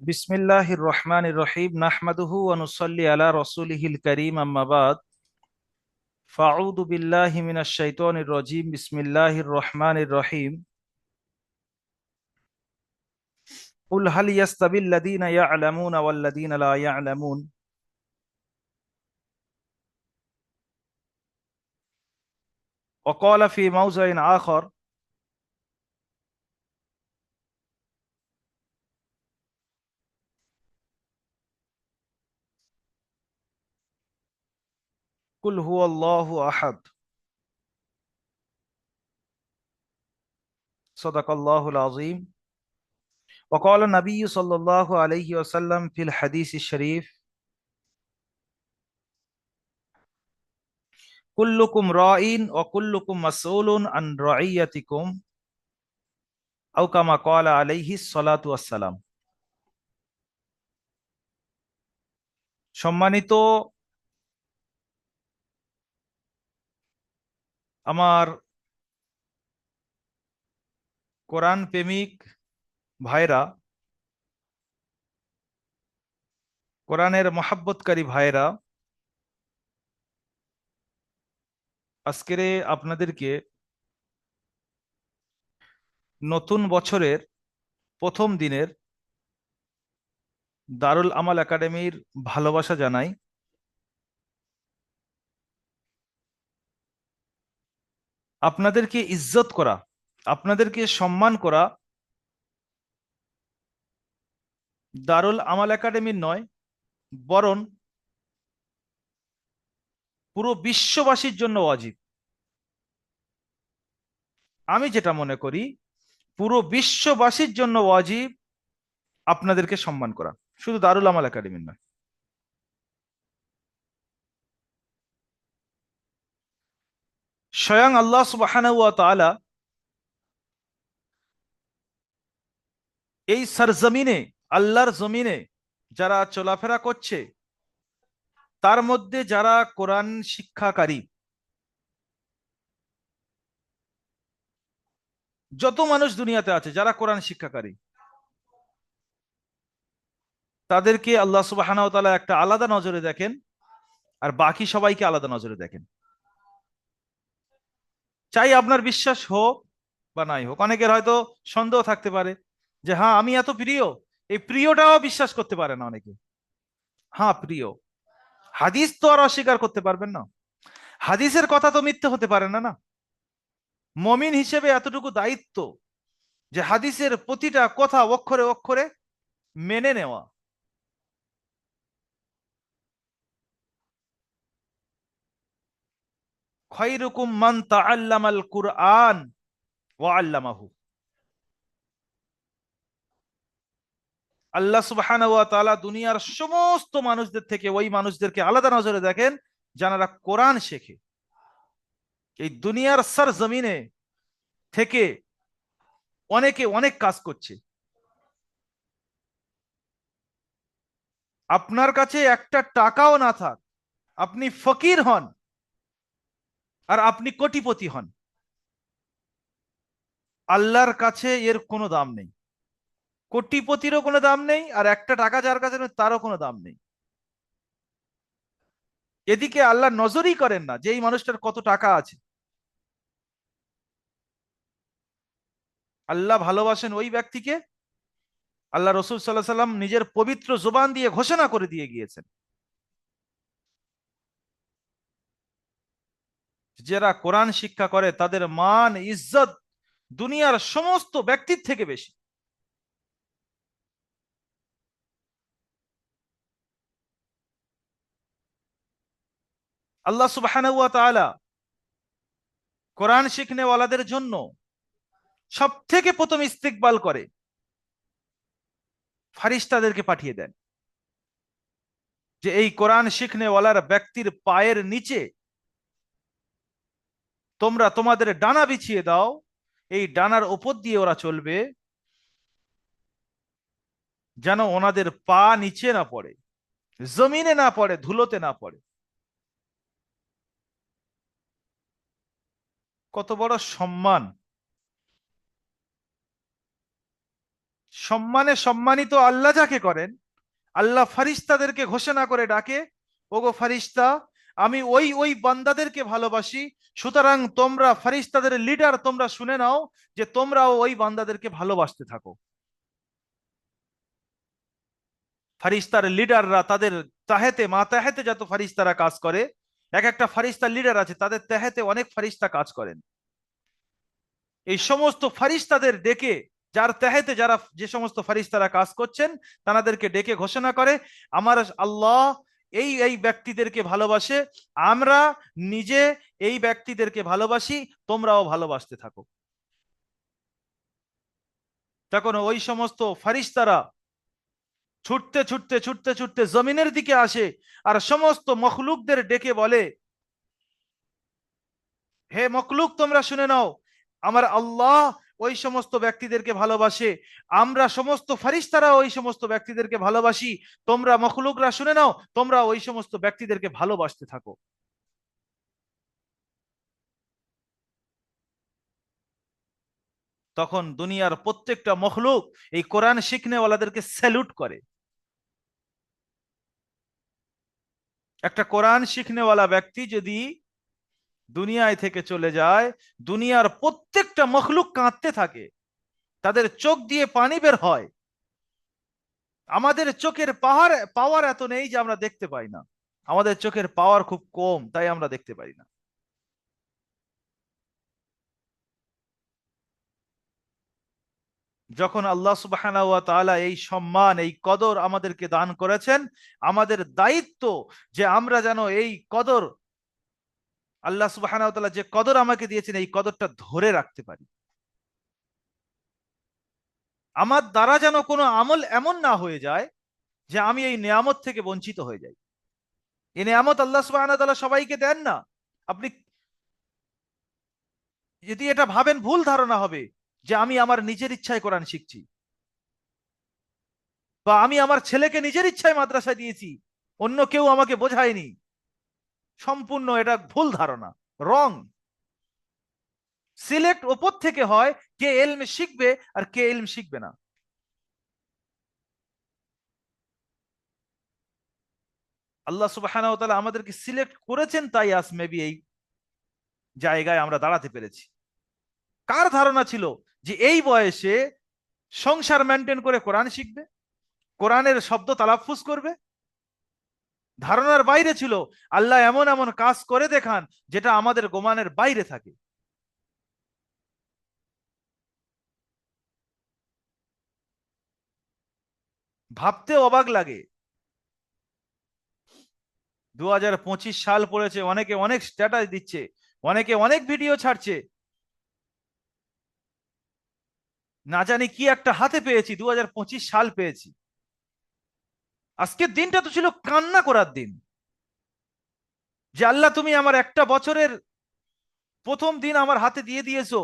বিসমিল্লাহির রহমানির রহিম নাহমাদুহু ওয়া নুসাল্লি আলা রাসূলিহিল কারীম আম্মা বাদ ফাআউযু বিল্লাহি মিনাশ শাইতানির রাজীম বিসমিল্লাহির রহমানির রহিম কুল হাল ইয়াস্তাবিল লাযীনা ইয়া'লামুনা ওয়াল লাযীনা লা ইয়া'লামুন ওয়া ক্বালা ফি মাওযি'in আখার কুল হুয়াল্লাহু আহাদ সাদাকাল্লাহুল আযীম ওয়া ক্বালা নবিয়্যু সাল্লাল্লাহু আলাইহি ওয়াসাল্লাম ফিল হাদিসিশ শরীফ কুল্লুকুম রাঈন ওয়া কুল্লুকুম মাসউলুন আন রাইয়াতিকুম আও কামা ক্বালা আলাইহিস সালাতু ওয়াস সালাম। সম্মানিত আমার কোরআন প্রেমিক ভাইরা, কোরআনের মহাব্বতকারী ভাইরা, আজকের আপনাদেরকে নতুন বছরের প্রথম দিনের দারুল আমাল একাডেমির ভালোবাসা জানাই। আপনাদেরকে ইজ্জত করা, আপনাদেরকে সম্মান করা দারুল আমাল একাডেমির নয়, বরং পুরো বিশ্ববাসীর জন্য ওয়াজিব। আমি যেটা মনে করি, পুরো বিশ্ববাসীর জন্য ওয়াজিব আপনাদেরকে সম্মান করা, শুধু দারুল আমাল একাডেমির নয়। স্বয়ং আল্লাহ সুবহানাহু ওয়া তাআলা এই সরজমিনে, আল্লাহর জমিনে যারা চলাফেরা করছে, তার মধ্যে যারা কোরআন শিক্ষাকারী, যত মানুষ দুনিয়াতে আছে যারা কোরআন শিক্ষাকারী, তাদেরকে আল্লাহ সুবহানাহু ওয়া তাআলা একটা আলাদা নজরে দেখেন, আর বাকি সবাইকে আলাদা নজরে দেখেন। চাই আপনার বিশ্বাস হোক বা নাই হোক, অনেকের হয়তো সন্দেহ থাকতে পারে যে হ্যাঁ আমি এত প্রিয়, এই প্রিয়টাও বিশ্বাস করতে পারে না অনেকে। হ্যাঁ প্রিয়, হাদিস তো আর অস্বীকার করতে পারবেন না, হাদিসের কথা তো মিথ্যে হতে পারে না। না, মমিন হিসেবে এতটুকু দায়িত্ব যে হাদিসের প্রতিটা কথা অক্ষরে অক্ষরে মেনে নেওয়া। খায়রুকুম মান তাআল্লামাল কুরআন ওয়া আল্লামাহু। আল্লাহ সুবহানাহু ওয়া তাআলা দুনিয়ার সমস্ত মানুষদের থেকে ওই মানুষদেরকে আলাদা নজরে দেখেন যারা কোরআন শেখে। এই দুনিয়ার সর জমিনে থেকে অনেকে অনেক কাজ করছে, আপনার কাছে একটা টাকাও না থাক, আপনি ফকির হন আর আপনি কোটিপতি হন, আল্লাহর কাছে এর কোনো দাম নেই। কোটিপতিরও কোনো দাম নেই, আর একটা টাকা যার কাছে নেই তারও কোনো দাম নেই। এদিকে আল্লাহ নজরই করেন না যে এই মানুষটার কত টাকা আছে। আল্লাহ ভালোবাসেন ওই ব্যক্তিকে, আল্লাহ রসুল সাল্লাহ সাল্লাম নিজের পবিত্র জুবান দিয়ে ঘোষণা করে দিয়ে গিয়েছেন, যারা কোরআন শিক্ষা করে তাদের মান ইজ্জত দুনিয়ার সমস্ত ব্যক্তির থেকে বেশি। আল্লাহ সুবহানাহু ওয়া তাআলা কোরআন শিখনেওয়ালাদের জন্য সব থেকে প্রথম ইস্তিকবাল করে ফারিস্তাদেরকে পাঠিয়ে দেন, যে এই কোরআন শিখনেওয়ালার ব্যক্তির পায়ের নিচে তোমরা তোমাদের ডানা বিছিয়ে দাও, এই ডানার উপর দিয়ে ওরা চলবে যেন ওনাদের পা নিচে না পড়ে, জমিনে না পড়ে, ধুলোতে না পড়ে। কত বড় সম্মান, সম্মানে সম্মানিত আল্লাহ যাকে করেন, আল্লাহ ফারিস্তাদেরকে ঘোষণা করে ডাকে, ওগো ফারিস্তা, আমি ওই ওই বান্দাদেরকে ভালোবাসি, সুতরাং তোমরা ফারিস্তাদের লিডার তোমরা শুনে নাও যে তোমরাও ওই বান্দাদেরকে ভালোবাসতে থাকো। ফারিস্তার লিডাররা তাদের তাহেতে মাতাহেতে যত ফারিস্তারা কাজ করে, এক একটা ফারিস্তার লিডার আছে, তাদের তাহেতে অনেক ফারিস্তা কাজ করেন। এই সমস্ত ফারিস্তাদের ডেকে, যার তাহেতে যারা যে সমস্ত ফারিস্তারা কাজ করছেন, তাদেরকে ডেকে ঘোষণা করে, আমার আল্লাহ এই এই ব্যক্তিদেরকে ভালোবাসে, আমরা নিজে এই ব্যক্তিদেরকে ভালোবাসি, তোমরাও ভালোবাসতে থাকো। তখন ওই সমস্ত ফারিস্তারা ছুটতে ছুটতে ছুটতে ছুটতে জমিনের দিকে আসে, আর সমস্ত মখলুকদের ডেকে বলে, হে মখলুক তোমরা শুনে নাও, আমার আল্লাহ ওই সমস্ত ব্যক্তিদেরকে ভালোবাসে, আমরা সমস্ত ফারিস্তারা ওই সমস্ত ব্যক্তিদেরকে ভালোবাসি, তোমরা মখলুকরা শুনে নাও, তোমরা ওই সমস্ত ব্যক্তিদেরকে ভালোবাসতে থাকো। তখন দুনিয়ার প্রত্যেকটা মখলুক এই কোরআন শিখনেওয়ালাদেরকে স্যালুট করে। একটা কোরআন শিখনেওয়ালা ব্যক্তি যদি দুনিয়ায় থেকে চলে যায়, দুনিয়ার প্রত্যেকটা মখলুক কাঁদতে থাকে, তাদের চোখ দিয়ে পানি বের হয়। আমাদের চোখের পাওয়ার এত নেই যে আমরা দেখতে পাই না, আমাদের চোখের পাওয়ার খুব কম, তাই আমরা দেখতে পাই না। যখন আল্লাহ সুবহানাহু ওয়া তাআলা এই সম্মান এই কদর আমাদেরকে দান করেছেন, আমাদের দায়িত্ব যে আমরা যেন এই কদর, আল্লাহ সুবহানাহু ওয়া তাআলা যে কদর আমাকে দিয়েছেন, এই কদরটা ধরে রাখতে পারি। আমার দ্বারা যেন কোনো আমল এমন না হয়ে যায় যে আমি এই নেয়ামত থেকে বঞ্চিত হয়ে যাই। এই নেয়ামত আল্লাহ সুবহানাহু ওয়া তাআলা সবাইকে দেন না। আপনি যদি এটা ভাবেন, ভুল ধারণা হবে যে আমি আমার নিজের ইচ্ছায় কোরআন শিখছি, বা আমি আমার ছেলেকে নিজের ইচ্ছায় মাদ্রাসায় দিয়েছি, অন্য কেউ আমাকে বোঝায়নি। সম্পূর্ণ এটা ভুল ধারণা, রং। সিলেক্ট ওপর থেকে হয়, কে এলম শিখবে আর কে এলম শিখবে না। আল্লাহ সুবহানাহু ওয়া তাআলা আমাদেরকে সিলেক্ট করেছেন, তাই আজ মেবি এই জায়গায় আমরা দাঁড়াতে পেরেছি। কার ধারণা ছিল যে এই বয়সে সংসার মেনটেন করে কোরআন শিখবে, কোরআনের শব্দ তালাফুজ করবে? ধারণার বাইরে ছিল। আল্লাহ এমন এমন কাজ করে দেখান যেটা আমাদের গোমানের বাইরে থাকে। ভাবতে অবাক লাগে। 2025 সাল পড়েছে, অনেকে অনেক স্ট্যাটাস দিচ্ছে, অনেকে অনেক ভিডিও ছাড়ছে, না জানি কি একটা হাতে পেয়েছি, 2025 সাল পেয়েছি। আজকের দিনটা তো ছিল কান্না করার দিন, যে আল্লাহ তুমি আমার একটা বছরের প্রথম দিন আমার হাতে দিয়ে দিয়েছো।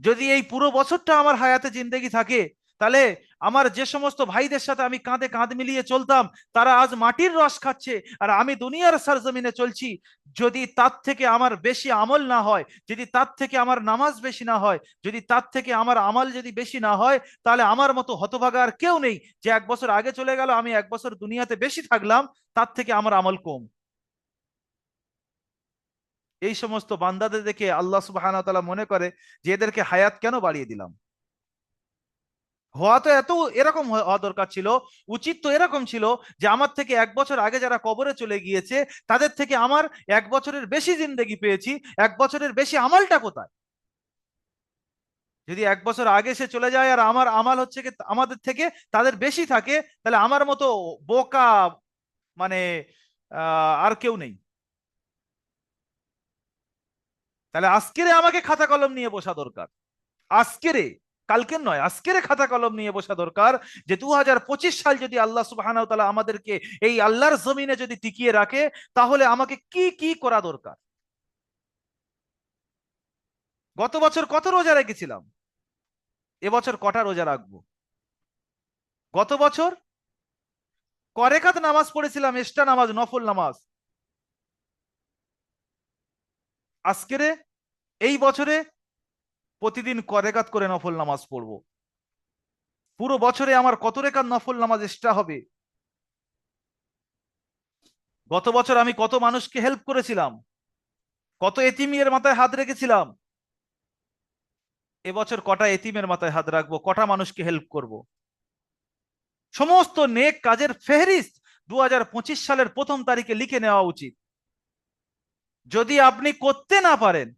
যদি এই পুরো বছরটা আমার হায়াতে জিন্দেগি থাকে, তাহলে আমার যে সমস্ত ভাইদের সাথে আমি কাঁধে কাঁধ মিলিয়ে চলতাম, তারা আজ মাটির রস খাচ্ছে, আর আমি দুনিয়ার সরজমিনে চলছি। যদি তার থেকে আমার বেশি আমল না হয়, যদি তার থেকে আমার নামাজ বেশি না হয়, যদি তার থেকে আমার আমল যদি বেশি না হয়, তাহলে আমার মতো হতভাগা আর কেউ নেই, যে 1 বছর আগে চলে গেল, আমি 1 বছর দুনিয়াতে বেশি থাকলাম, তার থেকে আমার আমল কম। এই সমস্ত বান্দাদের দেখে আল্লাহ সুবহানাহু ওয়া তাআলা মনে করে যে এদেরকে হায়াত কেন বাড়িয়ে দিলাম। হওয়া তো এত এরকম হওয়া দরকার ছিল, উচিত তো এরকম ছিল যে আমার থেকে 1 বছর আগে যারা কবরে চলে গিয়েছে, তাদের থেকে আমার 1 বছরের বেশি জিন্দেগি পেয়েছি, 1 বছরের বেশি আমলটা কোথায়? যদি 1 বছর আগে সে চলে যায় আর আমার আমাল হচ্ছে কি আমাদের থেকে তাদের বেশি থাকে, তাহলে আমার মতো বোকা মানে আর কেউ নেই। তাহলে আজকেরে আমাকে খাতা কলম নিয়ে বসা দরকার, আজকেরে, কালকের নয়, আজকের খাতা কলম নিয়ে বসা দরকার, যে 2025 সাল যদি আল্লাহ সুবহানাহু ওয়া তাআলা আমাদেরকে এই আল্লাহর জমিনে যদি টিকিয়ে রাখে, তাহলে আমাকে কি কি করা দরকার। গত বছর কত রোজা রেখেছিলাম, এবছর কটা রোজা রাখবো? গত বছর করেকাত নামাজ পড়েছিলাম, এক্সট্রা নামাজ, নফল নামাজ। আজকেরে, এই বছরে প্রতিদিন করেকাত করে নফল নামাজ পড়বো। পুরো বছরে আমার কত রেখাত নফল নামাজ এক্সট্রা হবে। গত বছর আমি কত মানুষকে হেল্প করেছিলাম, কত এতিমের মাথায় হাত রেখেছিলাম। এবছর কটা এতিমের মাথায় হাত রাখবো, কটা মানুষকে হেল্প করব। সমস্ত নেক কাজের ফেহরিস্ত 2025 সালের প্রথম তারিখে লিখে নেওয়া উচিত। যদি আপনি করতে না পারেন,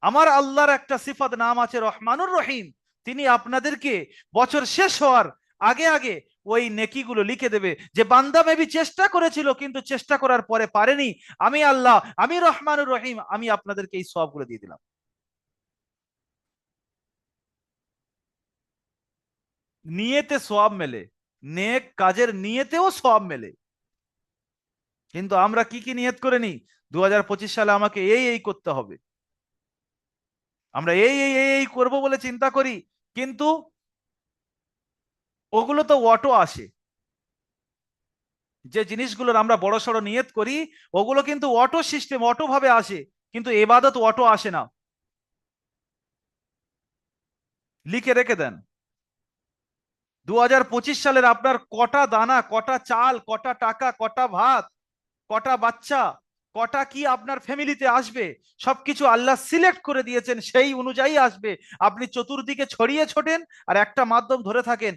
আমার আল্লাহর একটা সিফাত নাম আছে রহমানুর রহিম, তিনি আপনাদেরকে বছর শেষ হওয়ার আগে আগে ওই নেকিগুলো লিখে দেবে, যে বান্দা মেবি চেষ্টা করেছিল কিন্তু চেষ্টা করার পরে পারেনি, আমি আল্লাহ, আমি রহমানুর রহিম, আমি আপনাদেরকে এই সওয়াবগুলো দিয়ে দিলাম। নিয়েতে সওয়াব মেলে, নেক কাজের নিয়েতেও সওয়াব মেলে। কিন্তু আমরা কি কি নিয়ত করে নি, 2025 সালে আমাকে এই এই করতে হবে, আমরা এই করব বলে চিন্তা করি, কিন্তু ওগুলো তো অটো আসে। যে জিনিসগুলোর আমরা বড় সড়ো নিয়ত করি, ওগুলো কিন্তু অটো সিস্টেম, অটো ভাবে আসে, কিন্তু এবাদত অটো আসে না। লিখে রেখে দেন, 2025 সালের আপনার কটা দানা, কটা চাল, কটা টাকা, কটা ভাত, কটা বাচ্চা, কটা কি আপনার ফ্যামিলিতে আসবে, সবকিছু আল্লাহ সিলেক্ট করে দিয়েছেন, সেই অনুযায়ী আসবে। আপনি চতুর্দিকে ছড়িয়ে ছোটেন আর একটা মাধ্যম ধরে থাকেন,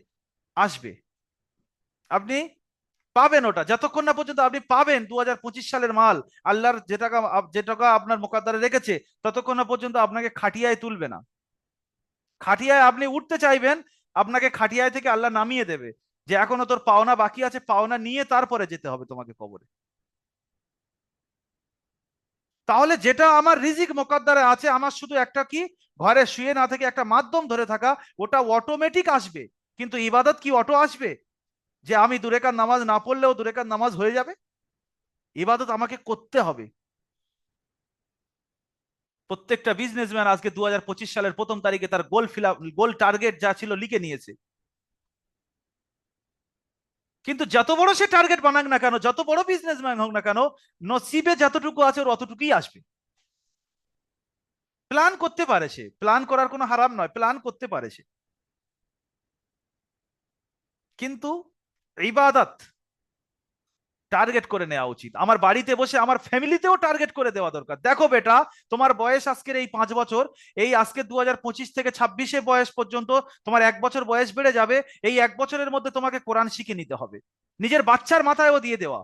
আসবে। আপনি পাবেন ওটা, যতক্ষণ না পর্যন্ত আপনি পাবেন 2025 সালের মাল, আল্লাহর যে টাকা আপনার মোকাদ্দারে রেখেছে, ততক্ষণ না পর্যন্ত আপনাকে খাটিয়ায় তুলবে না। খাটিয়ায় আপনি উঠতে চাইবেন, আপনাকে খাটিয়ায় থেকে আল্লাহ নামিয়ে দেবে, যে এখনো তোর পাওনা বাকি আছে, পাওনা নিয়ে তারপরে যেতে হবে তোমাকে কবরে। তাহলে যেটা আমার রিজিক মোকাদ্দারে আছে, আমার শুধু একটা কি, ঘরে শুয়ে না থেকে একটা মাধ্যম ধরে থাকা, ওটা অটোমেটিক আসবে। কিন্তু ইবাদত কি অটো আসবে, যে আমি দুরেকাত নামাজ না পড়লেও দুরেকাত নামাজ হয়ে যাবে? ইবাদত আমাকে করতে হবে। প্রত্যেকটা বিজনেসম্যান আজকে 2025 সালের প্রথম তারিখে তার গোল ফিল আপ, গোল টার্গেট যা ছিল লিখে নিয়েছে। কিন্তু যত বড় সে টার্গেট বানাক না কেন, যত বড় বিজনেসম্যান হোক না কেন, নসিবে যতটুকু আছে ওর অতটুকুই আসবে। প্ল্যান করতে পারে সে, প্ল্যান করার কোনো হারাম নয়, প্ল্যান করতে পারে সে, কিন্তু ইবাদত টার্গেট করে নেওয়া উচিত। আমার বাড়িতে বসে আমার ফ্যামিলিতেও টার্গেট করে দেওয়া দরকার। দেখো বেটা, তোমার বয়স আজকের এই 5 বছর, এই আজকে 2025 থেকে 26 বয়স পর্যন্ত তোমার 1 বছর বয়স বেড়ে যাবে, এই 1 বছরের মধ্যে তোমাকে কোরআন শিখে নিতে হবে। নিজের বাচ্চার মাথায়ও দিয়ে দেওয়া,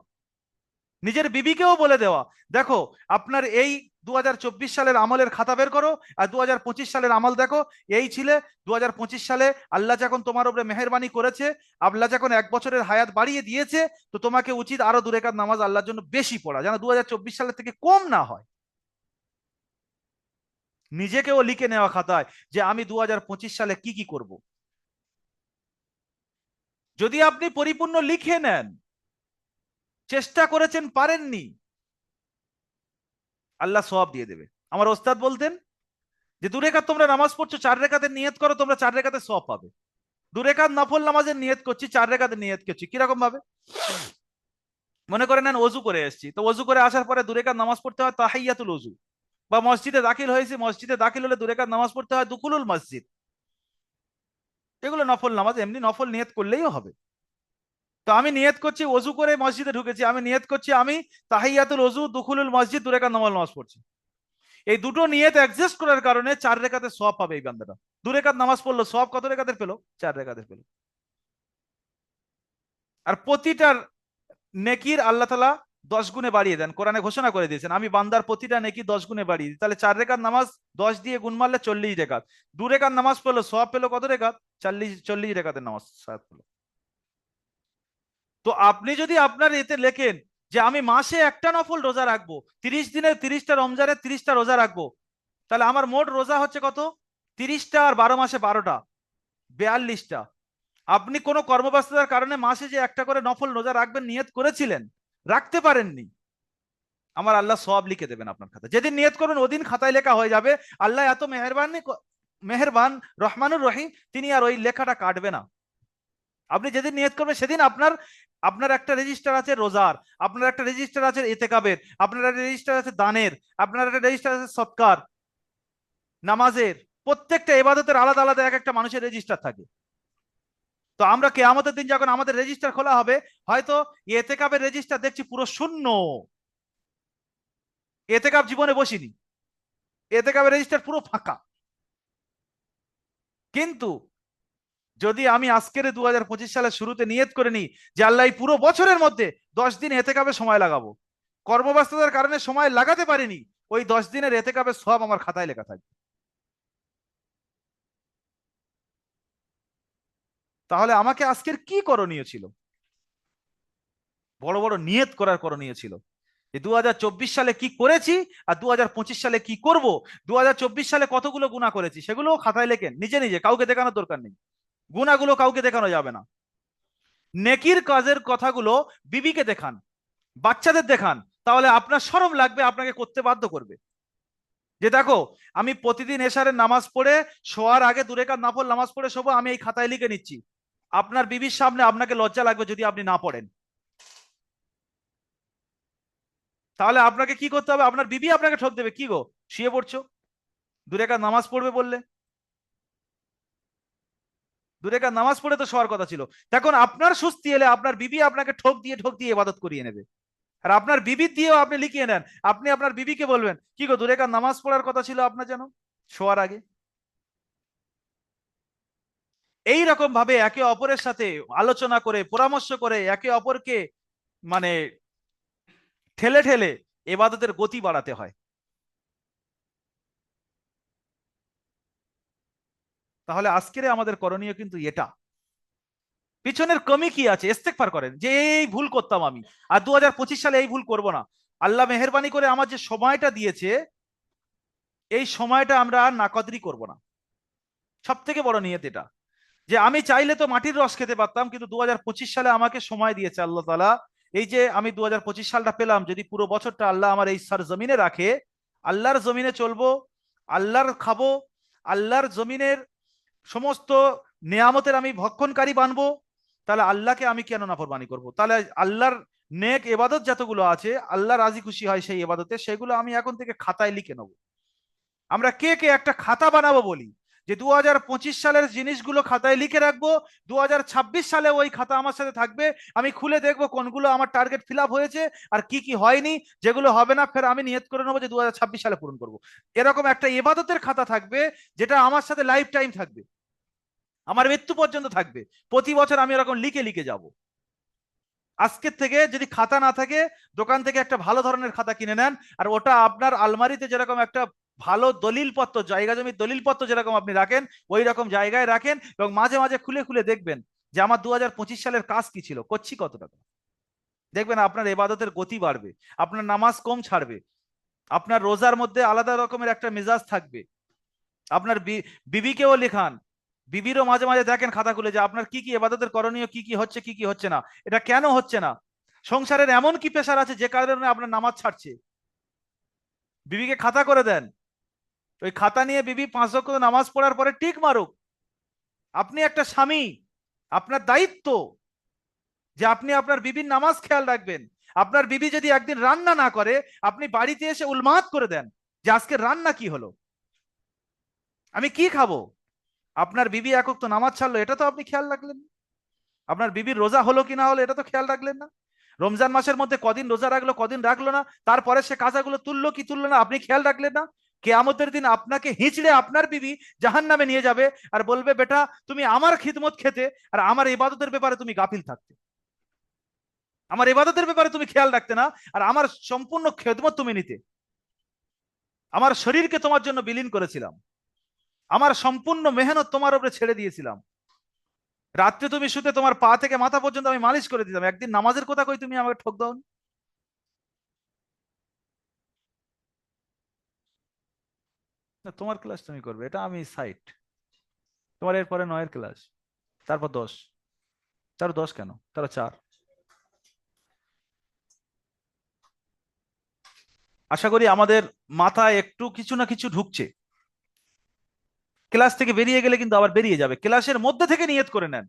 নিজের বিবিকেও বলে দেওয়া, দেখো আপনার এই 2024 সালের আমলের খাতা বের করো, আর 2025 সালের আমল দেখো। এই ছিলে 2025 সালে আল্লাহ যখন তোমার উপরে মেহেরবানি করেছে, আল্লাহ যখন 1 বছরের হায়াত বাড়িয়ে দিয়েছে, তো তোমাকে উচিত আরো 2 রাকাত নামাজ আল্লাহর জন্য বেশি পড়া, যেন 2024 সালের থেকে কম না হয়। নিজেকেও লিখে নেওয়া খাতায়, যে আমি 2025 সালে কি কি করব। যদি আপনি পরিপূর্ণ লিখে নেন, চেষ্টা করেছেন পারেননি, আল্লাহ সওয়াব দিয়ে দেবে। আমার ওস্তাদ বলতেন যে 2 রাকাত তোমরা নামাজ পড়ছো, 4 রাকাতের নিয়ত করো, তোমরা 4 রাকাতের সওয়াব পাবে। 2 রাকাত নফল নামাজের নিয়ত করছি, 4 রাকাতের নিয়ত করছি, কিরকম ভাবে? মনে করে নেন অজু করে এসেছি, তো অজু করে আসার পরে 2 রাকাত নামাজ পড়তে হয় তাহিয়াতুল অজু, বা মসজিদে দাখিল হয়েছে, মসজিদে দাখিল হলে 2 রাকাত নামাজ পড়তে হয় দুখুলুল মসজিদ। এগুলো নফল নামাজ, এমনি নফল নিয়ত করলেই হবে। তো আমি নিয়ত করছি, অজু করে মসজিদে ঢুকেছি, আমি নিয়ত করছি আমি তাহিয়াতুল অজু দুখুলুল মসজিদ 2 রাকাত নফল নামাজ পড়ছি। এই দুটো নিয়ত অ্যাডজাস্ট করার কারণে 4 রাকাতের সওয়াব পাবে এই বান্দাটা। 2 রাকাত নামাজ পড়লো, সওয়াব কত রেখাতের পেলো? 4 রাকাতের পেলো। আর প্রতিটার নেকির আল্লাহ তালা 10 গুণে বাড়িয়ে দেন, কোরআনে ঘোষণা করে দিয়েছেন, আমি বান্দার প্রতিটা নেকি 10 গুণে বাড়িয়ে দিই। তাহলে 4 রাকাত নামাজ 10 দিয়ে গুণ মারলে 40 রাকাত। 2 রাকাত নামাজ পড়লো, সওয়াব পেলো কত রেখাত? 40 রাকাতের নামাজ সওয়াব পেলো। তো আপনি যদি আপনার এতে লেখেন যে আমি মাসে একটা নফল রোজা রাখবো, 30 দিনে 30টা, রমজানে 30টা রোজা রাখবো, তাহলে আমার মোট রোজা হচ্ছে কত? 30টা, আর 12 মাসে 12টা, 42টা। আপনি কোনো কর্মব্যস্ততার কারণে মাসে যে একটা করে নফল রোজা রাখবেন নিয়ত করেছিলেন, রাখতে পারেননি, আমার আল্লাহ সওয়াব লিখে দেবেন আপনার খাতায়। যেদিন নিয়ত করবেন ওদিন খাতায় লেখা হয়ে যাবে। আল্লাহ এত মেহেরবান রহমানুর রহিম, তিনি আর ওই লেখাটা কাটবে না। আপনি যেদিন নিয়ত করবেন সেদিন আপনার আপনার একটা রেজিস্টার আছে রোজার, আপনার একটা রেজিস্টার আছে ইতেকাবের, আপনার একটা রেজিস্টার আছে দানের, আপনার একটা রেজিস্টার আছে সৎকার, নামাজের। প্রত্যেকটা ইবাদতের আলাদা আলাদা এক একটা মানুষের রেজিস্টার থাকে। তো আমরা কিয়ামতের দিন যখন আমাদের রেজিস্টার খোলা হবে, হয়তো এতেকাবের রেজিস্টার দেখছি পুরো শূন্য, এতেকাব জীবনে বসিনি, এতেকাবের রেজিস্টার পুরো ফাঁকা। কিন্তু যদি আমি আজকের 2025 সালের শুরুতে নিয়ত করে নিই যে আল্লাহ এই পুরো বছরের মধ্যে 10 দিন এতেকাবে সময় লাগাবো, কর্মব্যস্ততার কারণে সময় লাগাতে পারিনি, ওই 10 দিনের এতেকাবের সব আমার খাতায় লেখা থাকবে। তাহলে আমাকে আজকের কি করণীয় ছিল? বড় বড় নিয়ত করার করণীয় ছিল যে 2024 সালে কি করেছি আর 2025 সালে কি করব। 2024 সালে কতগুলো গুনাহ করেছি সেগুলো খাতায় লেখেন নিজে নিজে, কাউকে দেখানোর দরকার নেই। গুনাহগুলো কাউকে দেখানো যাবে না। নেকির কাজের কথাগুলো বিবিকে দেখান, বাচ্চাদের দেখান, তাহলে আপনার শরম লাগবে, আপনাকে করতে বাধ্য করবে। যে দেখো, আমি প্রতিদিন এশারের নামাজ পড়ে শোয়ার আগে 2 রাকাত নফল নামাজ পড়ে শোবো, আমি এই খাতায় লিখে নিচ্ছি। আপনার বিবির সামনে আপনাকে লজ্জা লাগবে যদি আপনি না পড়েন। তাহলে আপনাকে কি করতে হবে? আপনার বিবি আপনাকে ঠক দেবে, কি গো শুয়ে পড়ছো, 2 রাকাত নামাজ পড়বে বললে, 2 রাকাত নামাজ পড়ে তো শোয়ার কথা ছিল। তখন আপনার সুস্থি এলে আপনার বিবি আপনাকে ঠক দিয়ে ইবাদত করিয়ে নেবে। আর আপনার বিবি দিয়েও আপনি লিখিয়ে নেন, আপনি আপনার বিবিকে বলবেন, কি গো 2 রাকাত নামাজ পড়ার কথা ছিল আপনার যেন শোয়ার আগে। এই রকম ভাবে একে অপরের সাথে আলোচনা করে পরামর্শ করে একে অপরকে মানে ঠেলে ঠেলে এবাদতের গতি বাড়াতে হয়। তাহলে আজকের আমাদের করণীয় কিন্তু এটা। পিছনের কমি কি আছে ইস্তেগফার করেন যে এই ভুল করতাম আমি, আর 2025 সালে এই ভুল করব না। আল্লাহ মেহেরবানি করে আমার যে সময়টা দিয়েছে, এই সময়টা আমরা আর নাকদরি করব না। সব থেকে বড় নিয়ত এটা, যে আমি চাইলে তো মাটির রস খেতে পারতাম, কিন্তু 2025 সালে আমাকে সময় দিয়েছে আল্লাহ তাআলা। এই যে আমি 2025 সালটা পেলাম, যদি পুরো বছরটা আল্লাহ আমার এই সার জমিনে রাখে, আল্লাহর জমিনে চলবো, আল্লাহর খাবো, আল্লাহর জমিনের সমস্ত নেয়ামতের আমি ভক্ষণকারী বানবো, তাহলে আল্লাহকে আমি কেন নাফরমানি করব? তাহলে আল্লাহর নেক এবাদত যতগুলো আছে, আল্লাহ রাজি খুশি হয় সেই এবাদতে, সেগুলো আমি এখন থেকে খাতায় লিখে নেবো। আমরা কে কে একটা খাতা বানাবো বলি যে 2025 সালের জিনিসগুলো খাতায় লিখে রাখবো, 2026 সালে ওই খাতা আমার সাথে থাকবে, আমি খুলে দেখবো কোনগুলো আমার টার্গেট ফিল আপ হয়েছে আর কি কি হয়নি, যেগুলো হবে না ফের আমি নিয়ত করে নেবো যে 2026 সালে পূরণ করবো। এরকম একটা ইবাদতের খাতা থাকবে যেটা আমার সাথে লাইফ টাইম থাকবে, আমার মৃত্যু পর্যন্ত থাকবে। প্রতি বছর আমি এরকম লিখে লিখে যাব। আজকের থেকে যদি খাতা না থাকে, দোকান থেকে একটা ভালো ধরনের খাতা কিনে নেন, আর ওটা আপনার আলমারিতে যেরকম একটা ভালো দলিলপত্র, জায়গা জমির দলিলপত্র যেরকম আপনি রাখেন, ওই রকম জায়গায় রাখেন, এবং মাঝে মাঝে খুলে খুলে দেখবেন যে আমার 2025 সালের কাজ কি ছিল, করছি কত টাকা। দেখবেন আপনার ইবাদতের গতি বাড়বে, আপনার নামাজ কম ছাড়বে, আপনার রোজার মধ্যে আলাদা রকমের একটা মেজাজ থাকবে। আপনার বিবিকেও লেখান, বিবিরও মাঝে মাঝে দেখেন খাতা খুলে যে আপনার কি কি ইবাদতের করণীয়, কি কি হচ্ছে কি কি হচ্ছে না, এটা কেন হচ্ছে না। সংসারের এমন কি প্রেশার আছে যে কারণে আপনার নামাজ ছাড়ছে, বিবিকে খাতা করে দেন। ওই খাতা নিয়ে বিবি 5 ওয়াক্ত নামাজ পড়ার পরে টিক মারুক। আপনি একটা স্বামী, আপনার দায়িত্ব যে আপনি আপনার বিবির নামাজ খেয়াল রাখবেন। আপনার বিবি যদি একদিন রান্না না করে, আপনি বাড়িতে এসে উলমাত করে দেন যে আজকে রান্না কি হলো, আমি কি খাবো। আপনার বিবি একক তো নামাজ ছাড়লো, এটা তো আপনি খেয়াল রাখলেন না। আপনার বিবির রোজা হলো কি না হলো, এটা তো খেয়াল রাখলেন না। রমজান মাসের মধ্যে কদিন রোজা রাখলো, কদিন রাখলো না, তারপরে সে কাজাগুলো তুললো কি তুললো না, আপনি খেয়াল রাখলেন না। কেয়ামতের দিন আপনাকে হিঁচড়ে আপনার বিবি জাহান্নামে নিয়ে যাবে আর বলবে, বেটা তুমি আমার খিদমত খেতে আর আমার ইবাদতের ব্যাপারে তুমি গাফিল থাকতে, আমার ইবাদতের ব্যাপারে তুমি খেয়াল রাখতে না, আর আমার সম্পূর্ণ খেদমত তুমি নিতে। আমার শরীরকে তোমার জন্য বিলীন করেছিলাম, আমার সম্পূর্ণ মেহনত তোমার উপরে ছেড়ে দিয়েছিলাম। রাত্রে তুমি শুতে তোমার পা থেকে মাথা পর্যন্ত আমি মালিশ করে দিতাম, একদিন নামাজের কথা কই তুমি আমাকে ঠক দাও। না, তোমার ক্লাস তুমি করবে, এটা আমি সাইট। তোমার এরপরে 9-এর ক্লাস, তারপর 10, তারপর 10 কেন, তারপর 4। আশা করি আমাদের মাথায় একটু কিছু না কিছু ঢুকছে। ক্লাস থেকে বেরিয়ে গেলে কিন্তু আবার বেরিয়ে যাবে, ক্লাসের মধ্যে থেকে নিয়ত করে নেন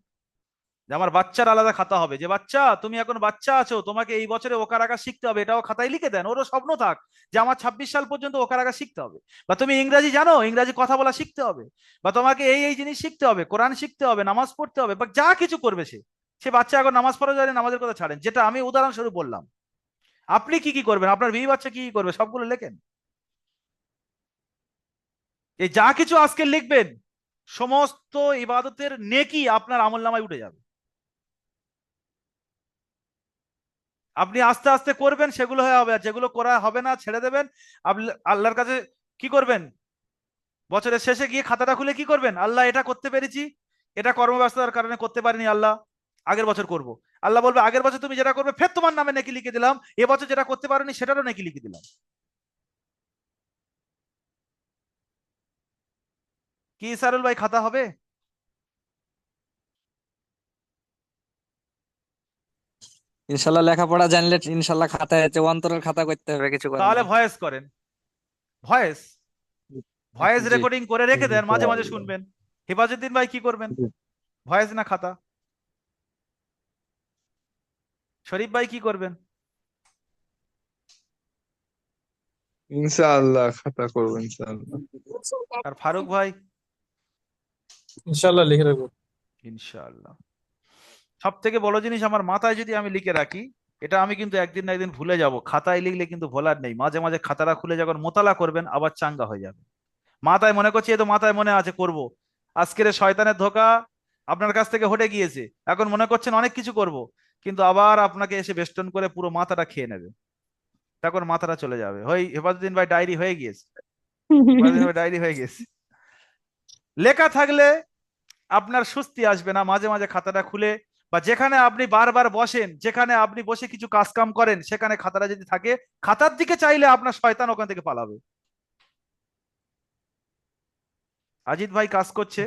যে আমার বাচ্চার আলাদা খাতা হবে, যে বাচ্চা তুমি এখন বাচ্চা আছো, তোমাকে এই বছরে ওকার আঁকা শিখতে হবে, এটাও খাতায় লিখে দেন, ওরও স্বপ্ন থাক যে আমার 26 সাল পর্যন্ত ওকার আঁকা শিখতে হবে। বা তুমি ইংরাজি জানো, ইংরাজি কথা বলা শিখতে হবে, বা তোমাকে এই এই জিনিস শিখতে হবে, কোরআন শিখতে হবে, নামাজ পড়তে হবে, বা যা কিছু করবে সে, সে বাচ্চা এখন নামাজ পড়া জানে, নামাজের কথা ছাড়েন, যেটা আমি উদাহরণস্বরূপ বললাম। আপনি কি কি করবেন, আপনার বিবি বাচ্চা কি কি করবে, সবগুলো লেখেন। এই যা কিছু আজকে লিখবেন, সমস্ত ইবাদতের নেকি আপনার আমলনামায় উঠে যাবে। আপনি আস্তে আস্তে করবেন, সেগুলো হয়ে হবে, আর যেগুলো করা হবে না ছেড়ে দেবেন। আপনি আল্লাহর কাছে কি করবেন, বছরের শেষে গিয়ে খাতাটা খুলে কি করবেন, আল্লাহ এটা করতে পেরেছি, এটা কর্মব্যস্ততার কারণে করতে পারিনি আল্লাহ, আগের বছর করব। আল্লাহ বলবে আগের বছর তুমি যেটা করবে ফের তোমার নামে নেকি লিখে দিলাম, এবছর যেটা করতে পারোনি সেটারও নেকি লিখে দিলাম। কি সারুল ভাই, খাতা হবে? ইনশাল্লাহ লেখাপড়া জানলে ইনশাল্লাহ খাতায় অন্তরের খাতা করতে হবে, কিছু করার তাহলে নাই। ভয়েস করেন, ভয়েস ভয়েস জি। রেকর্ডিং করে রেখে দেন, মাঝে মাঝে শুনবেন। হেফাজুদ্দিন ভাই কি করবেন, ভয়েস না খাতা? শরীফ ভাই কি করবেন? ইনশাআল্লাহ খাতা করবো ইনশাআল্লাহ। আর ফারুক ভাই? ইনশাল্লাহ লিখে রাখবো। ইনশাআল্লাহ। সব থেকে বড় জিনিস, আমার মাথায় যদি আমি লিখে রাখি, এটা আমি কিন্তু একদিন না একদিন ভুলে যাব, খাতায় লিখলে কিন্তু ভোলার নেই। মাঝে মাঝে খাতাটা খুলে যখন মোতালা করবেন আবার চাঙ্গা হয়ে যাবে। মাথায় মনে করছি, এ তো মাথায় মনে আছে করব, আজকের শয়তানের ধোকা আপনার কাছ থেকে হটে গিয়েছে, এখন মনে করছেন অনেক কিছু করব, কিন্তু আবার আপনাকে এসে বেষ্টন করে পুরো মাথাটা খেয়ে নেবে, তখন মাথাটা চলে যাবে। হেফাজুদ্দিন ভাই ডায়েরি হয়ে গিয়েছে, হেফাজুদ্দিন ভাই ডায়েরি হয়ে গেছে। লেখা থাকলে আপনার সুস্তি আসবে না। মাঝে মাঝে খাতাটা খুলে, বা যেখানে আপনি বারবার বসেন, যেখানে আপনি বসে কিছু কাজ কাম করেন, সেখানে খাতাটা যদি থাকে, খাতার দিকে চাইলে আপনার শয়তান ওখান থেকে পালাবে। আজিত ভাই কাজ করছে,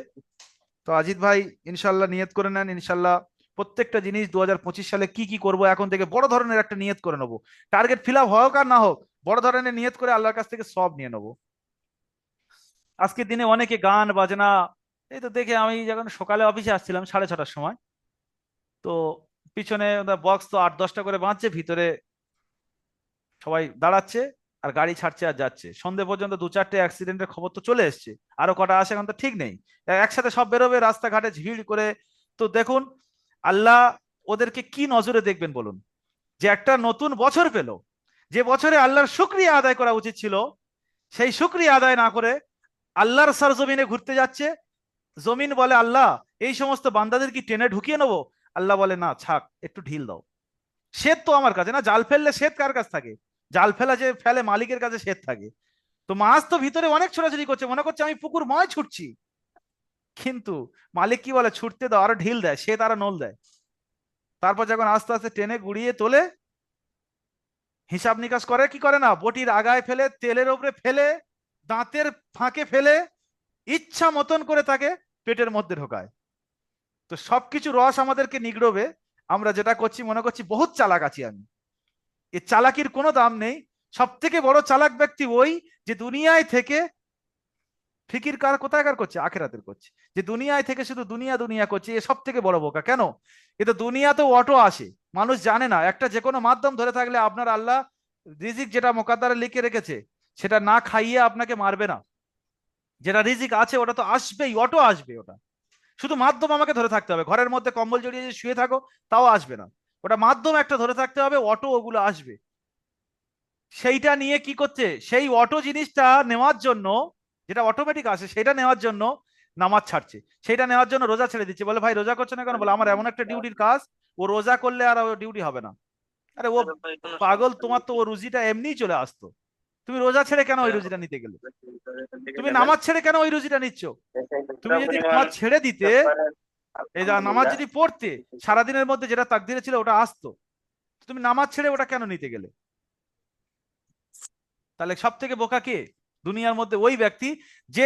তো আজিত ভাই ইনশাল্লাহ নিয়ত করে নেন, ইনশাল্লাহ প্রত্যেকটা জিনিস 2025 সালে কি কি করব এখন থেকে বড় ধরনের একটা নিয়ত করে নেবো। টার্গেট ফিল আপ হোক আর না হোক, বড় ধরনের নিয়ত করে আল্লাহর কাছ থেকে সব নিয়ে নেবো। আজকের দিনে অনেকে গান বাজনা, এই তো দেখে আমি যখন সকালে অফিসে আসছিলাম 6:30টার সময়, তো পিছনে বক্স তো 8-10টা করে বাজছে, ভিতরে সবাই দাঁড়াচ্ছে আর গাড়ি ছাড়ছে আর যাচ্ছে, সন্ধে পর্যন্ত 2-4টে অ্যাক্সিডেন্টের খবর তো চলে এসছে, আরো কটা আসে এখন তো ঠিক নেই। একসাথে সব বেরোবে রাস্তাঘাটে ভিড় করে। তো দেখুন আল্লাহ ওদেরকে কি নজরে দেখবেন বলুন, যে একটা নতুন বছর পেল, যে বছরে আল্লাহর শুকরিয়া আদায় করা উচিত ছিল, সেই শুকরিয়া আদায় না করে আল্লাহর সরজমিনে ঘুরতে যাচ্ছে। জমিন বলে আল্লাহ এই সমস্ত বান্দাদের কি টেনে ঢুকিয়ে নেবো, আল্লাহ বলে না ছাক, একটু ঢিল দাও। শ্বেত তো আমার কাছে না, জাল ফেললে শ্বেত কার কাছে থাকে, জাল ফেলা যে ফেলে মালিকের কাছে শ্বেত থাকে। তো মাছ তো ভিতরে অনেক ছোটাছুটি করছে, মনে করছে আমি পুকুর ময় ছুটছি, কিন্তু মালিক কি বলে, ছুটতে দাও, আরো ঢিল দেয়, শ্বেত আরো নল দেয়। তারপর যখন আস্তে আস্তে টেনে গুড়িয়ে তোলে, হিসাব নিকাশ করে কি করে না, বটির আগায় ফেলে, তেলের উপরে ফেলে, দাঁতের ফাঁকে ফেলে, ইচ্ছা মতন করে তাকে পেটের মধ্যে ঢোকায়। তো সবকিছু রস আমাদেরকে নিগড়বে, আমরা যেটা করছি মনে করছি বহুত চালাক আছি আমি। এই চালাকির কোনো দাম নেই। সব থেকে বড় চালাক ব্যক্তি ওই, যে দুনিয়ায় থেকে ফিকির কার কোথাকার করছে, আখেরাতের করছে। যে দুনিয়ায় থেকে শুধু দুনিয়া দুনিয়া করছে, এ সব থেকে বড় বোকা। কেন? এ তো দুনিয়াতে অটো আসে, মানুষ জানে না। একটা যে কোনো মাধ্যম ধরে থাকলে আপনার আল্লাহ রিজিক যেটা মোকাদ্দারে লিখে রেখেছে, সেটা না খাইয়ে আপনাকে মারবে না। যেটা রিজিক আছে ওটা তো আসবেই, অটো আসবে, ওটা শুধু মাধ্যম আমাকে ধরে থাকতে হবে। ঘরের মধ্যে কম্বল জড়িয়ে যে শুয়ে থাকো তাও আসবে না, ওটা মাধ্যম একটা ধরে থাকতে হবে, অটো ওগুলো আসবে। সেইটা নিয়ে কি করছে, সেই অটো জিনিসটা নেওয়ার জন্য, যেটা অটোমেটিক আসে সেটা নেওয়ার জন্য নামাজ ছাড়ছে, সেটা নেওয়ার জন্য রোজা ছেড়ে দিচ্ছে। বলে ভাই রোজা করছে না কেন, বলে আমার এমন একটা ডিউটির কাজ, ও রোজা করলে আর ডিউটি হবে না। আরে ও পাগল, তোমার তো ও রুজিটা এমনিই চলে আসতো, তুমি রোজা ছেড়ে কেন ওই রুজিটা নিতে গেলে? তুমি নামাজ ছেড়ে কেন ওই রুজিটা নিচ্ছ? তুমি যদি নামাজ ছেড়ে দিতে, এই যা নামাজ যদি পড়তে, সারাদিনের মধ্যে যেটা তাকদিরে ছিল ওটা আসতো, তুমি নামাজ ছেড়ে ওটা কেন নিতে গেলে? তাহলে সব থেকে বোকা কে দুনিয়ার মধ্যে? ওই ব্যক্তি যে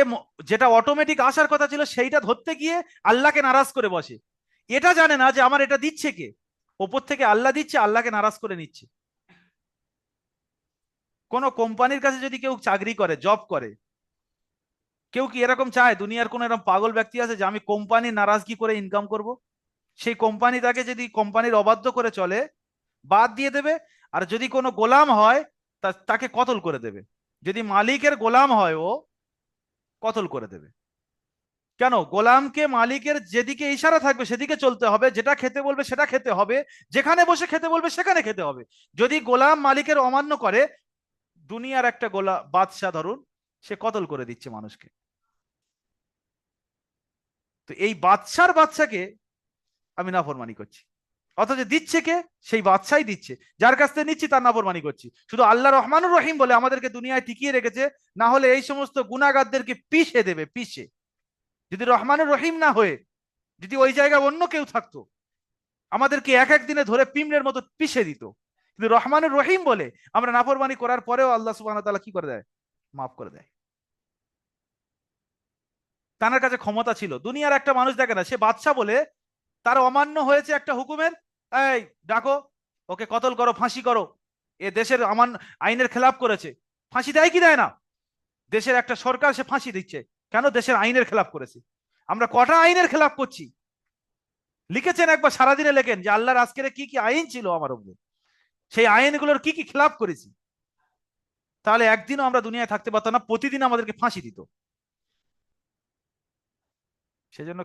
যেটা অটোমেটিক আসার কথা ছিল সেইটা ধরতে গিয়ে আল্লাহকে নারাজ করে বসে। এটা জানে না যে আমার এটা দিচ্ছে কে, ওপর থেকে আল্লাহ দিচ্ছে, আল্লাহকে নারাজ করে নিচ্ছে। কোন কোম্পানির কাছে যদি কেউ চাকরি করে, জব করে, কেউ কি এরকম চায়, দুনিয়ার কোন এরকম পাগল ব্যক্তি আছে যে আমি কোম্পানি নারাজগি করে ইনকাম করব? সেই কোম্পানি তাকে যদি কোম্পানির অবাধ্য করে চলে বাদ দিয়ে দেবে, আর যদি কোনো গোলাম হয় তাকে কতল করে দেবে। যদি মালিকের গোলাম হয় ও কতল করে দেবে। কেন? গোলামকে মালিকের যেদিকে ইশারা থাকবে সেদিকে চলতে হবে, যেটা খেতে বলবে সেটা খেতে হবে, যেখানে বসে খেতে বলবে সেখানে খেতে হবে। যদি গোলাম মালিকের অমান্য করে, দুনিয়ার একটা বাদশাহ ধরুন, সে কতল করে দিচ্ছে মানুষকে, তো এই বাদশার বাচ্চাকে আমি নাফরমানি করছি, অথচ দিচ্ছে কে? সেই বাদশাই দিচ্ছে, যার কাছ থেকে নিচ্ছি তার নাফরমানি করছি। শুধু আল্লাহ রহমানুর রহিম বলে আমাদেরকে দুনিয়ায় টিকিয়ে রেখেছে, না হলে এই সমস্ত গুনাহগারদেরকে পিষে দেবে, পিষে। যদি রহমানুর রহিম না হয়ে যদি ওই জায়গায় অন্য কেউ থাকতো, আমাদেরকে এক এক দিনে ধরে পিমড়ের মতো পিষে দিত। কিন্তু রহমানুর রহিম বলে আমরা নাফরমানি করার পরেও আল্লাহ সুবহানাহু ওয়া তাআলা কি করে দেয়? মাফ করে দেয়। তার কাছে ক্ষমতা ছিল। দুনিয়ার একটা মানুষ দেখে না, সে বাদশা বলে তার অমান্য হয়েছে একটা হুকুমের, এই ডাকো, ওকে কতল করো, ফাঁসি করো, এ দেশের আইনের খেলাপ করেছে। ফাঁসি দেয় কি দেয় না? দেশের একটা সরকার, সে ফাঁসি দিচ্ছে। কেন? দেশের আইনের খেলাপ করেছে। আমরা কটা আইনের খেলাপ করছি? লিখেছেন একবার সারাদিনে লেখেন যে আল্লাহর আজকের কি কি আইন ছিল আমার উপরে, সেই আইনগুলোর কি কি খেলাপ করেছি। তাহলে একদিনও আমরা দুনিয়ায় থাকতে পারতাম না, প্রতিদিন আমাদেরকে ফাঁসি দিত। সেজন্য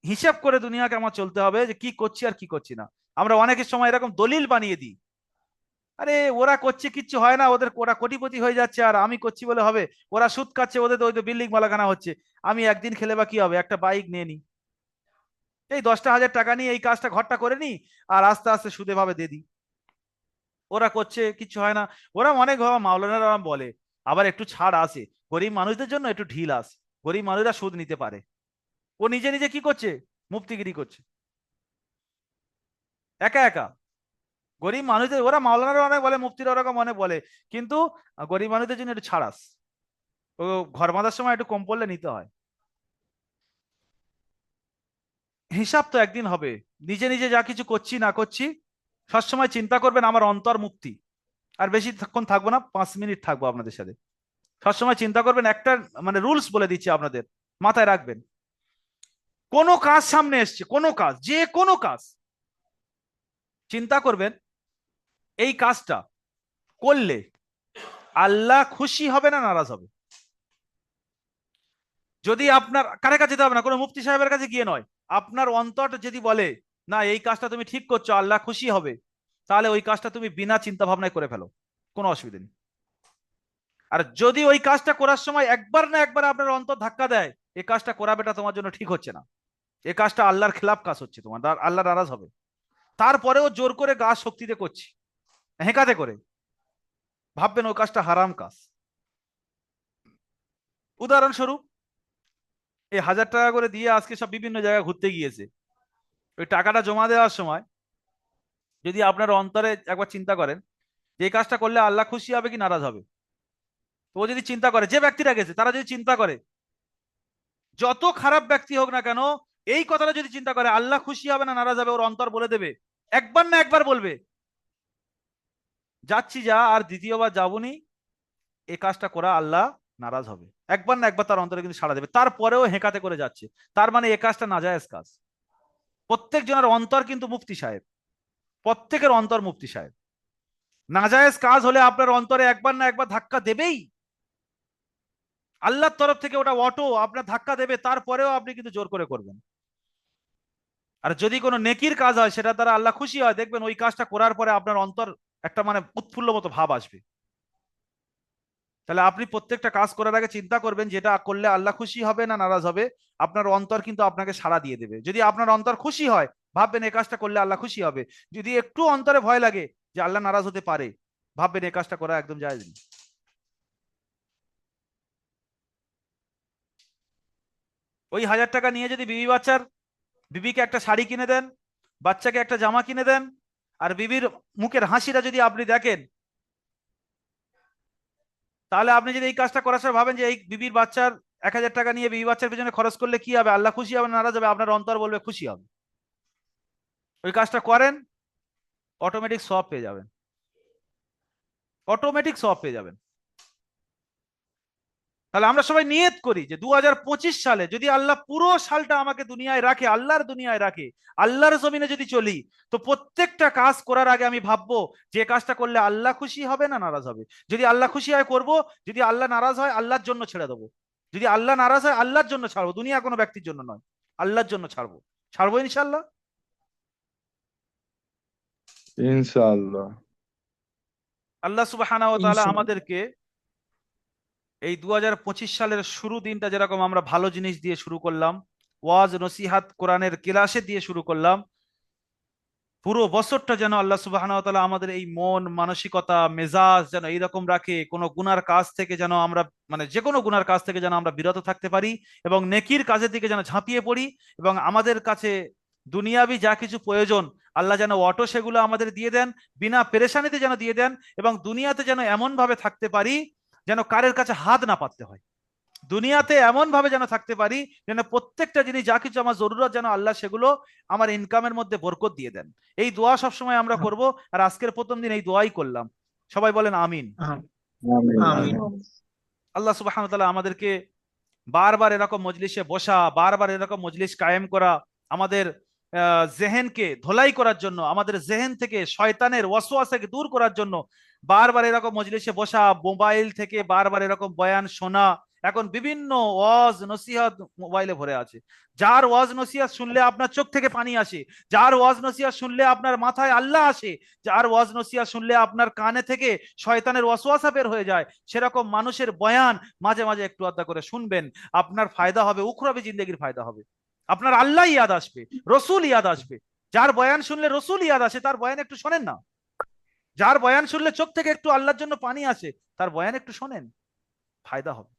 হিসাব করে দুনিয়াকে আমার চলতে হবে যে কি করছি আর কি করছি না। আমরা অনেকের সময় এরকম দলিল বানিয়ে দিই, আরে ওরা করছে কিচ্ছু হয় না, ওরা কোটিপতি হয়ে যাচ্ছে, আর আমি করছি বলে হবে? ওরা সুদ খাচ্ছে, ওদের তো ওই তো বিল্ডিং মালাখানা হচ্ছে, আমি একদিন খেলে বা কি হবে? একটা বাইক নিয়ে নি, এই 10,000 টাকা নিয়ে এই কাজটা ঘরটা করে নি, আর আস্তে আস্তে সুদে ভাবে দিয়ে দিই। ওরা করছে কিচ্ছু হয় না। ওরা অনেক ভাবে মাওলানারা বলে, আবার একটু ছাড় আসে, গরিব মানুষদের জন্য একটু ঢিল আসে, গরিব মানুষরা সুদ নিতে পারে। ও নিজে নিজে কি করছে? মুফতিগিরি করছে একা একা। গরিব মানুষদের, ওরা মাওলানারা অনেক বলে, মুফতিরা ওরকম অনেক বলে, কিন্তু গরিব মানুষদের জন্য একটু ছাড় আসে। ও ঘর বাঁধার সময় একটু কম পড়লে নিতে হয়। হিসাব তো একদিন হবে। নিজে নিজে যা কিছু করছি না করছি, সবসময় চিন্তা করবেন আমার অন্তর মুক্তি। আর বেশিক্ষণ থাকবো না, 5 মিনিট থাকবো আপনাদের সাথে। সবসময় চিন্তা করবেন, একটা মানে রুলস বলে দিচ্ছি আপনাদের, মাথায় রাখবেন। কোনো কাজ সামনে এসছে, কোনো কাজ, যে কোনো কাজ, চিন্তা করবেন এই কাজটা করলে আল্লাহ খুশি হবে না নারাজ হবে। যদি আপনার কারে কাছে যেতে হবে না, কোনো মুফতি সাহেবের কাছে গিয়ে নয়, আপনার অন্তর যদি বলে না এই কাজটা তুমি ঠিক করছো, আল্লাহ খুশি হবে, তাহলে ওই কাজটা তুমি বিনা চিন্তা ভাবনায় করে ফেলো, কোনো অসুবিধা নেই। আর যদি ওই কাজটা করার সময় একবার না একবার আপনার অন্তর ধাক্কা দেয়, এই কাজটা করা বেটা তোমার জন্য ঠিক হচ্ছে না, এই কাজটা আল্লাহর খেলাফ কাজ হচ্ছে, তোমার আল্লাহ নারাজ হবে, তারপরেও জোর করে গা শক্তিতে করছি, হেঁকাতে করে, ভাববেন ওই কাজটা হারাম কাজ। উদাহরণস্বরূপ, এই 1,000 টাকা করে দিয়ে আজকে সব বিভিন্ন জায়গায় ঘুরতে গিয়েছে, ওই টাকাটা জমা দেওয়ার সময় যদি আপনার অন্তরে একবার চিন্তা করেন যে এই কাজটা করলে আল্লাহ খুশি হবে কি নারাজ হবে, তো ও যদি চিন্তা করে, যে ব্যক্তিরা গেছে তারা যদি চিন্তা করে, যত খারাপ ব্যক্তি হোক না কেন, এই কথাটা যদি চিন্তা করে আল্লাহ খুশি হবে না নারাজ হবে, ওর অন্তর বলে দেবে, একবার না একবার বলবে যাচ্ছি যা, আর দ্বিতীয়বার যাবনি, এই কাজটা করা আল্লাহ নারাজ হবে, একবার না একবার তার অন্তরে কিন্তু সাড়া দেবে, তারপরেও হেঁকাতে করে যাচ্ছে। তার মানে এই কাজটা নাজায়েজ কাজ। প্রত্যেক জনের অন্তর কিন্তু মুফতি সাহেব, প্রত্যেকের অন্তর মুফতি সাহেব। নাজায়েজ কাজ হলে আপনার অন্তরে একবার না একবার ধাক্কা দেবেই, আল্লাহর তরফ থেকে ওটা অটো আপনার ধাক্কা দেবে, তারপরেও আপনি কিন্তু জোর করে করবেন। আর যদি কোনো নেকির কাজ হয় সেটা দ্বারা আল্লাহ খুশি হয়, দেখবেন ওই কাজটা করার পরে আপনার অন্তর একটা মানে উৎফুল্ল মতো ভাব আসবে। তাহলে আপনি প্রত্যেকটা কাজ করার আগে চিন্তা করবেন যেটা করলে আল্লাহ খুশি হবে না নারাজ হবে। আপনার অন্তর কিন্তু আপনাকে সাড়া দিয়ে দেবে। যদি আপনার অন্তর খুশি হয়, ভাববেন এই কাজটা করলে আল্লাহ খুশি হবে। যদি একটু অন্তরে ভয় লাগে যে আল্লাহ নারাজ হতে পারে, ভাববেন এই কাজটা করা একদম জায়েজ নেই। ওই 1,000 টাকা নিয়ে যদি বিবিকে একটা শাড়ি কিনে দেন, বাচ্চাকে একটা জামা কিনে দেন, আর বিবির মুখের হাসিটা যদি আপনি দেখেন, তাহলে আপনি যদি এই কাজটা করার সময় ভাবেন যে এই বিবির বাচ্চার 1,000 টাকা নিয়ে বিবি বাচ্চার পেছনে খরচ করলে কি হবে, আল্লাহ খুশি হবে না নারাজ হবে, আপনার অন্তর বলবে খুশি হবে। ওই কাজটা করেন, অটোমেটিক সওয়াব পেয়ে যাবেন, অটোমেটিক সওয়াব পেয়ে যাবেন। তাহলে আমরা সবাই নিয়ত করি যে 2025 সালে যদি আল্লাহ পুরো সালটা আমাকে দুনিয়ায় রাখে, আল্লাহর দুনিয়ায় রাখে, আল্লাহর জমিনে যদি চলি, তো প্রত্যেকটা কাজ করার আগে আমি ভাববো যে কাজটা করলে আল্লাহ খুশি হবে না নারাজ হবে। যদি আল্লাহ খুশি হয় করব, যদি আল্লাহ নারাজ হয় আল্লাহর জন্য ছেড়ে দেবো। যদি আল্লাহ নারাজ হয় আল্লাহর জন্য ছাড়বো, দুনিয়া কোনো ব্যক্তির জন্য নয়, আল্লাহর জন্য ছাড়বো। ছাড়বো ইনশাল্লাহ। ইনশাআল্লাহ। আল্লাহ সুবহানাহু ওয়া তাআলা ইনশাআল্লাহ। আমাদেরকে এই 2025 সালের শুরু দিনটা যেরকম আমরা ভালো জিনিস দিয়ে শুরু করলাম, ওয়াজ নসিহাত কোরআনের ক্লাসে দিয়ে শুরু করলাম, পুরো বছরটা যেন আল্লাহ সুবহানাহু ওয়া তাআলা আমাদের এই মন মানসিকতা মেজাজ যেন এইরকম রাখে, কোনো গুনার কাজ থেকে যেন আমরা, মানে যে কোনো গুনার কাজ থেকে যেন আমরা বিরত থাকতে পারি এবং নেকির কাজের দিকে যেন ঝাঁপিয়ে পড়ি, এবং আমাদের কাছে দুনিয়াবি যা কিছু প্রয়োজন আল্লাহ যেন অটো সেগুলো আমাদের দিয়ে দেন, বিনা পেরেশানিতে যেন দিয়ে দেন, এবং দুনিয়াতে যেন এমন ভাবে থাকতে পারি যেন কারের কাছে হাত না পাততে হয়। দুনিয়াতে এমন ভাবে যেন থাকতে পারি যেন প্রত্যেকটা জিনিস যা কিছু আমার জরুরত যেন আল্লাহ সেগুলো আমার ইনকামের মধ্যে বরকত দিয়ে দেন। এই দোয়া সবসময় আমরা করব, আর আজকের প্রথম দিন এই দোয়াই করলাম। সবাই বলেন আমিন। আমিন আমিন। আমিন। আল্লাহ সুবহানাহু ওয়া তাআলা আমাদেরকে বারবার এরকম মজলিসে বসা, বারবার এরকম মজলিস কায়েম করা, আমাদের জেহেনকে ধোলাই করার জন্য, আমাদের জেহেন থেকে শয়তানের ওয়াসওয়াসাকে দূর করার জন্য বারবার এরকম মজলিসে বসা, মোবাইল থেকে বারবার এরকম বয়ান শোনা। এখন বিভিন্ন ওয়াজ নসিহত মোবাইলে ভরে আছে। যার ওয়াজ নসিহত শুনলে আপনার চোখ থেকে পানি আসে, যার ওয়াজ নসিহত শুনলে আপনার মাথায় আল্লাহ আসে, যার ওয়াজ নসিহত শুনলে আপনার কানে থেকে শয়তানের ওয়াসওয়াসা বের হয়ে যায়, সেরকম মানুষের বয়ান মাঝে মাঝে একটু আধটা করে শুনবেন। আপনার ফায়দা হবে, উখরাবি জিন্দেগির ফায়দা হবে। আপনার আল্লাহ ইয়াদ আসবে, রসুল ইয়াদ আসবে। যার বয়ান শুনলে রসুল ইয়াদ আসে তার বয়ান একটু শোনেন না। যার বয়ান শুনলে চোখ থেকে একটু আল্লাহর জন্য পানি আসে তার বয়ান একটু শোনেন, ফায়দা হবে।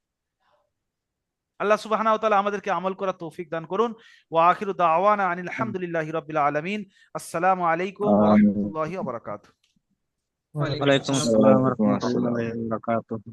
আল্লাহ সুবহানাহু ওয়া তাআলা আমাদেরকে আমল করার তৌফিক দান করুন। ওয়া আখিরু দাওয়ানা আনিল হামদুলিল্লাহি রাব্বিল আলামিন। আসসালামু আলাইকুম ওয়া আমিন। রাহমাতুল্লাহি ওয়া বারাকাতুহু। ওয়ালাইকুম ওয়ালাইকুম আসসালাম। আসসালাম ওয়া ওয়ালাইকুম রাহমাতুল্লাহি আসসালাম। ওয়া বারাকাতুহু।